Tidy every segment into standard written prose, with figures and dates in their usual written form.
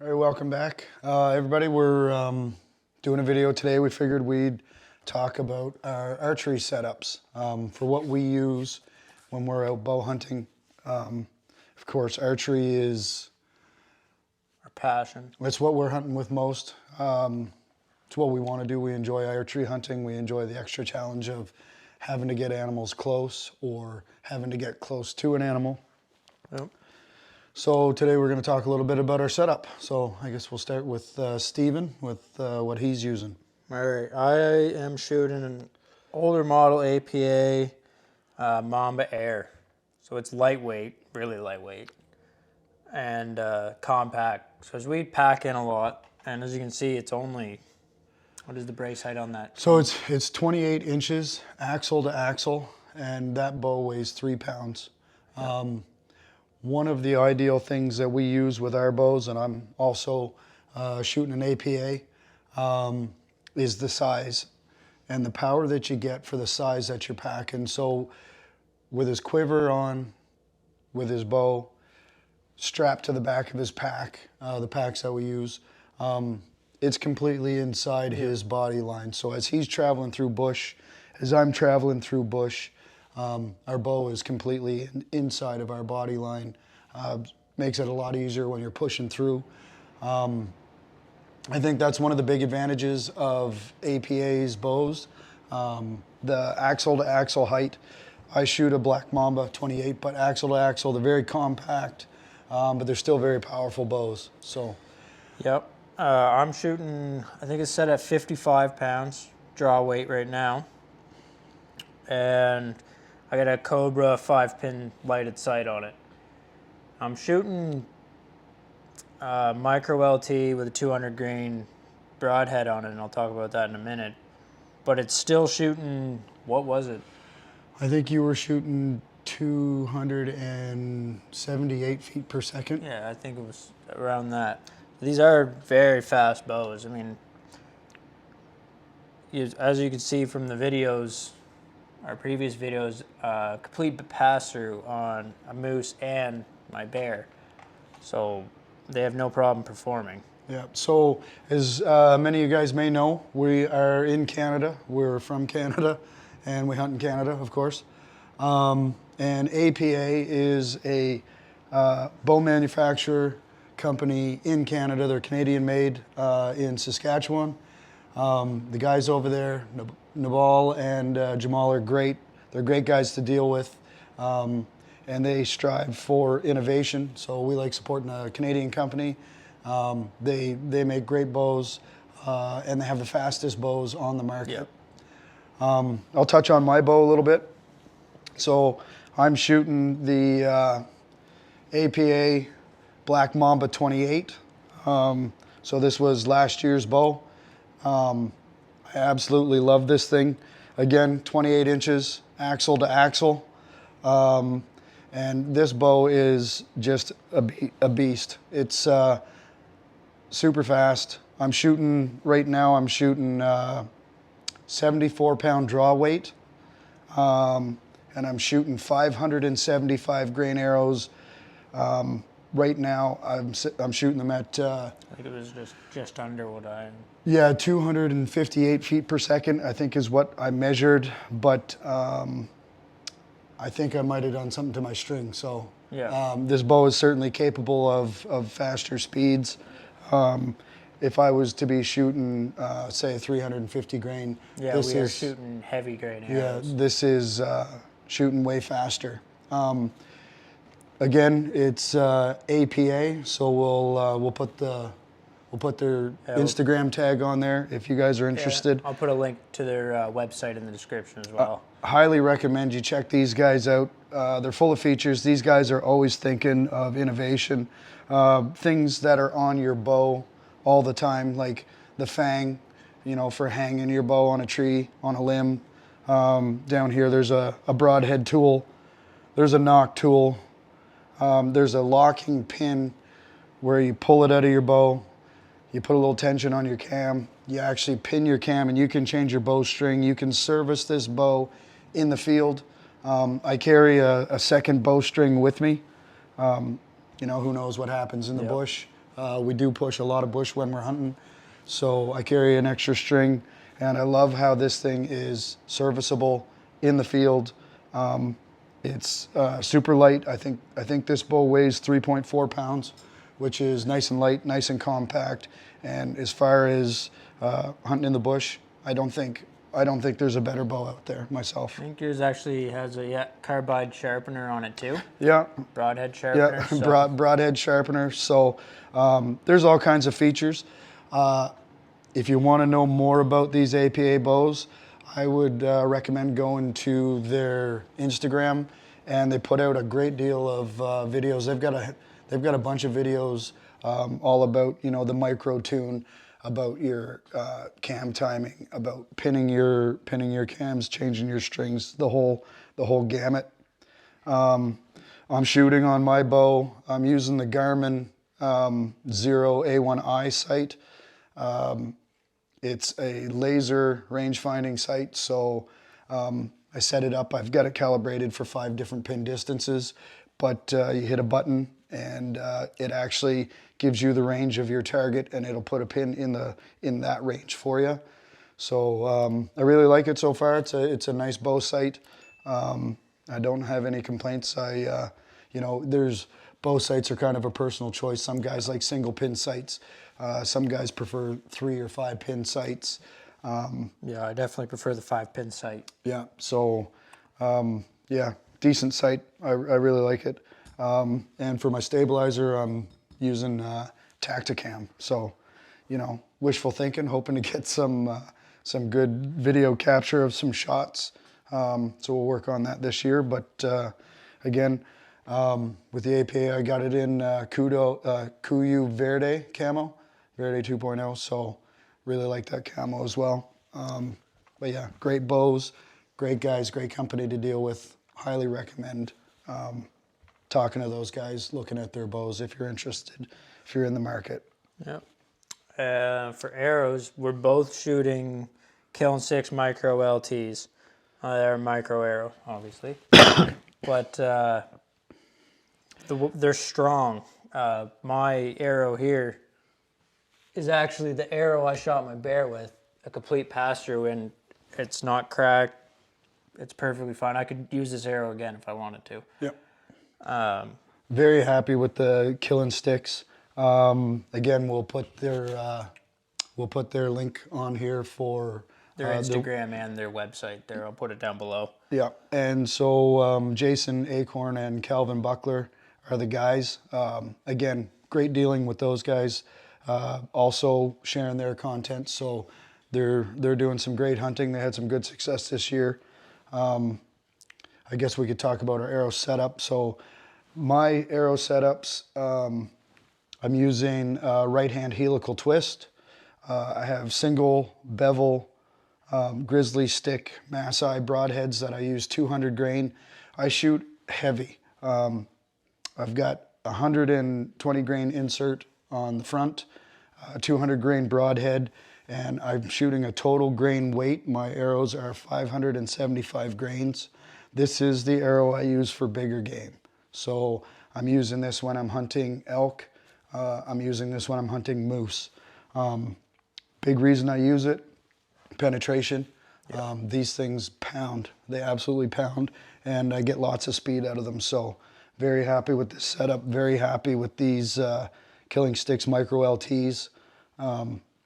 All right, welcome back. Everybody, we're doing a video today. We figured we'd talk about our archery setups for what we use when we're out bow hunting. Of course, archery is our passion. It's what we're hunting with most. It's what we want to do. We enjoy archery hunting. We enjoy the extra challenge of having to get animals close or having to get close to an animal. Yep. So today we're going to talk a little bit about our setup. So I guess we'll start with Steven with what he's using. All right, I am shooting an older model APA Mamba Air. So it's lightweight, really lightweight, and compact. So as we pack in a lot, and as you can see, it's only, what is the brace height on that? So it's 28 inches axle to axle, and that bow weighs 3 pounds. Yep. One of the ideal things that we use with our bows, and I'm also shooting an APA, is the size and the power that you get for the size that you're packing. So with his quiver on, with his bow strapped to the back of his pack, the packs that we use, it's completely inside his body line. So as he's traveling through bush, as I'm traveling through bush, our bow is completely inside of our body line. Makes it a lot easier when you're pushing through. I think that's one of the big advantages of APA's bows. The axle to axle height. I shoot a Black Mamba 28, but axle to axle, they're very compact, but they're still very powerful bows. So. Yep. I'm shooting, I think it's set at 55 pounds draw weight right now. And I got a Cobra 5-pin lighted sight on it. I'm shooting micro LT with a 200 grain broadhead on it, and I'll talk about that in a minute. But it's still shooting, what was it? I think you were shooting 278 feet per second. Yeah, I think it was around that. These are very fast bows. I mean, as you can see from the videos, our previous videos, complete pass-through on a moose and my bear. So they have no problem performing. Yeah, so as many of you guys may know, we are in Canada. We're from Canada, and we hunt in Canada, of course. And APA is a bow manufacturer company in Canada. They're Canadian made in Saskatchewan. The guys over there, Nabal and Jamal, are great. They're great guys to deal with, and they strive for innovation. So we like supporting a Canadian company. They make great bows, and they have the fastest bows on the market. Yep. I'll touch on my bow a little bit. So I'm shooting the APA Black Mamba 28. So this was last year's bow. I absolutely love this thing. Again, 28 inches axle to axle. And this bow is just a beast. It's super fast. I'm shooting, right now I'm shooting 74 pound draw weight. And I'm shooting 575 grain arrows. Right now, I'm shooting them at... I think it was just under what I... Yeah, 258 feet per second, I think is what I measured. But I think I might have done something to my string. So yeah. This bow is certainly capable of faster speeds. If I was to be shooting, say, 350 grain... Yeah, we are shooting heavy grain arrows. Yeah, this is shooting way faster. Again, it's APA, so we'll put their Instagram tag on there if you guys are interested. Yeah, I'll put a link to their website in the description as well. Highly recommend you check these guys out. They're full of features. These guys are always thinking of innovation, things that are on your bow all the time, like the fang, for hanging your bow on a tree, on a limb. Down here, there's a broadhead tool. There's a knock tool. There's a locking pin where you pull it out of your bow. You put a little tension on your cam. You actually pin your cam, and you can change your bowstring. You can service this bow in the field. I carry a second bowstring with me. Who knows what happens in the bush. We do push a lot of bush when we're hunting, so I carry an extra string, and I love how this thing is serviceable in the field. It's super light. I think this bow weighs 3.4 pounds, which is nice and light, nice and compact. And as far as hunting in the bush, I don't think there's a better bow out there myself. I think yours actually has a carbide sharpener on it too. Yeah. Broadhead sharpener. Yeah, So. broadhead sharpener. So there's all kinds of features. If you want to know more about these APA bows, I would recommend going to their Instagram, and they put out a great deal of videos. They've got a bunch of videos all about, you know, the micro tune, about your cam timing, about pinning your cams, changing your strings, the whole gamut. I'm shooting on my bow. I'm using the Garmin Xero A1i sight. It's a laser range-finding sight, so I set it up. I've got it calibrated for 5 different pin distances, but you hit a button and it actually gives you the range of your target, and it'll put a pin in that range for you. So I really like it so far. It's a nice bow sight. I don't have any complaints. You know, there's bow sights are kind of a personal choice. Some guys like single pin sights. Some guys prefer 3 or 5 pin sights. Yeah, I definitely prefer the 5-pin sight. Yeah, so yeah, decent sight. I really like it. And for my stabilizer, I'm using Tacticam. So, you know, wishful thinking, hoping to get some good video capture of some shots. So we'll work on that this year. But again, with the APA, I got it in Kuyu Verde camo, Verde 2.0. So really like that camo as well. But yeah, great bows, great guys, great company to deal with. Highly recommend talking to those guys, looking at their bows if you're interested, if you're in the market. Yep. For arrows, we're both shooting Killnstix micro LTs. They're micro arrow, obviously, but they're strong. My arrow here is actually the arrow I shot my bear with, a complete pass-through, and it's not cracked. It's perfectly fine. I could use this arrow again if I wanted to. Yep. Very happy with the killnstix. Again, we'll put their link on here for their Instagram and their website there. I'll put it down below. Yeah, and so Jason Acorn and Calvin Buckler are the guys. Again, great dealing with those guys. Also sharing their content, so they're doing some great hunting. They had some good success this year. I guess we could talk about our Aero Setup. So my Aero Setups, I'm using right-hand helical twist. I have single bevel Grizzly Stik mass eye broadheads that I use 200 grain. I shoot heavy. I've got 120 grain insert on the front, 200 grain broadhead, and I'm shooting a total grain weight. My arrows are 575 grains. This is the arrow I use for bigger game. So I'm using this when I'm hunting elk. I'm using this when I'm hunting moose. Big reason I use it, penetration. Yeah. These things pound. They absolutely pound, and I get lots of speed out of them. So very happy with this setup. Very happy with these killnstix micro LTs.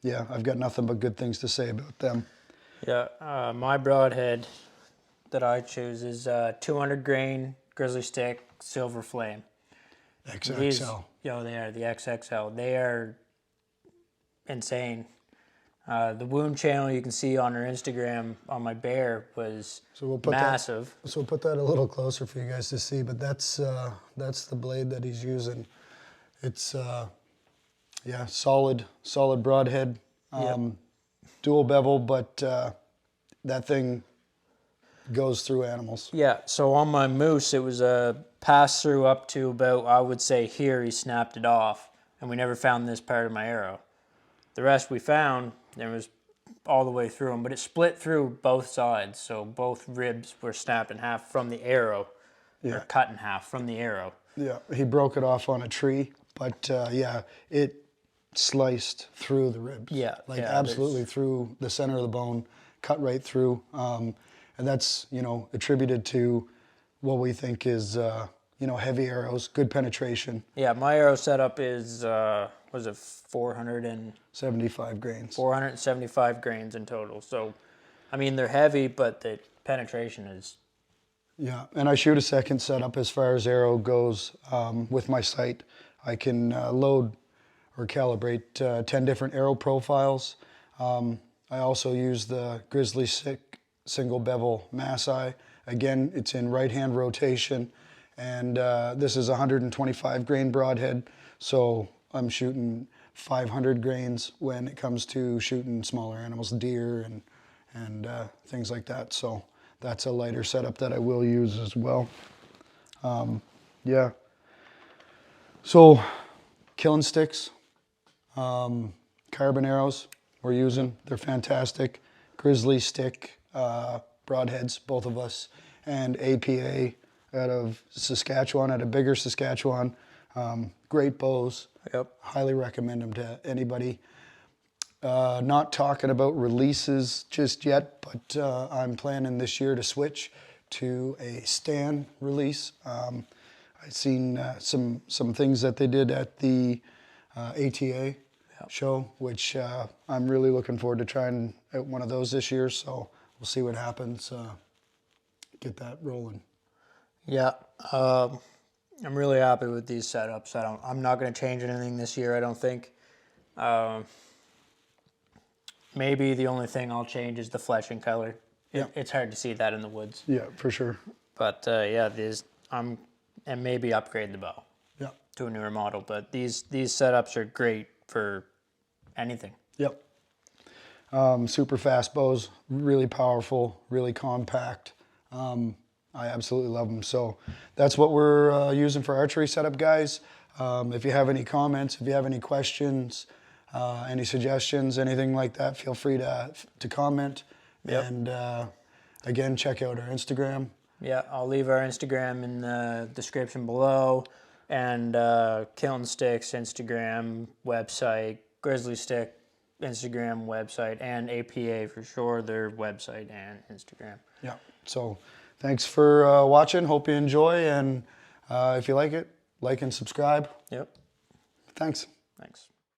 Yeah, I've got nothing but good things to say about them. Yeah, my broadhead that I choose is 200 grain Grizzly Stik Silver Flame. XXL. These, they are the XXL. They are insane. The wound channel you can see on our Instagram on my bear was massive. So we'll put that a little closer for you guys to see, but that's the blade that he's using. It's yeah, solid broadhead, dual bevel, but that thing goes through animals. Yeah, so on my moose, it was a pass through up to about, I would say here, he snapped it off, and we never found this part of my arrow. The rest we found, there was all the way through them, but it split through both sides, so both ribs were snapped in half from the arrow, or cut in half from the arrow. Yeah, he broke it off on a tree. but yeah, it sliced through the ribs. Yeah, like yeah, absolutely through the center of the bone, cut right through. And that's, you know, attributed to what we think is, you know, heavy arrows, good penetration. Yeah, my Aero Setup is, was it 75 grains. 475 grains in total. So, I mean, they're heavy, but the penetration is... Yeah, and I shoot a second setup as far as arrow goes with my sight. I can load or calibrate 10 different arrow profiles. I also use the Grizzly Stik single bevel mass eye. Again, it's in right hand rotation, and this is 125 grain broadhead, so I'm shooting 500 grains when it comes to shooting smaller animals, deer and things like that. So that's a lighter setup that I will use as well. Yeah. So killnstix, carbon arrows we're using. They're fantastic. Grizzly Stik broadheads, both of us, and APA out of Saskatchewan, out of bigger Saskatchewan. Great bows. Yep. Highly recommend them to anybody. Not talking about releases just yet, but I'm planning this year to switch to a stand release. I've seen some things that they did at the ATA show, which I'm really looking forward to trying out one of those this year. So we'll see what happens. Get that rolling. Yeah, I'm really happy with these setups. I'm not going to change anything this year, I don't think. Maybe the only thing I'll change is the fleshing color. It's hard to see that in the woods. Yeah, for sure. But yeah, and maybe upgrade the bow. Yeah. To a newer model. But these setups are great for anything. Yep. Super fast bows, really powerful, really compact. I absolutely love them. So that's what we're using for archery setup, guys. If you have any comments, if you have any questions, any suggestions, anything like that, feel free to comment. Yep. And again, check out our Instagram. Yeah, I'll leave our Instagram in the description below, and killnstix Instagram, website, Grizzly Stik Instagram, website, and APA for sure, their website and Instagram. Yeah. So thanks for watching. Hope you enjoy, and if you like it, like and subscribe. Yep. Thanks. Thanks.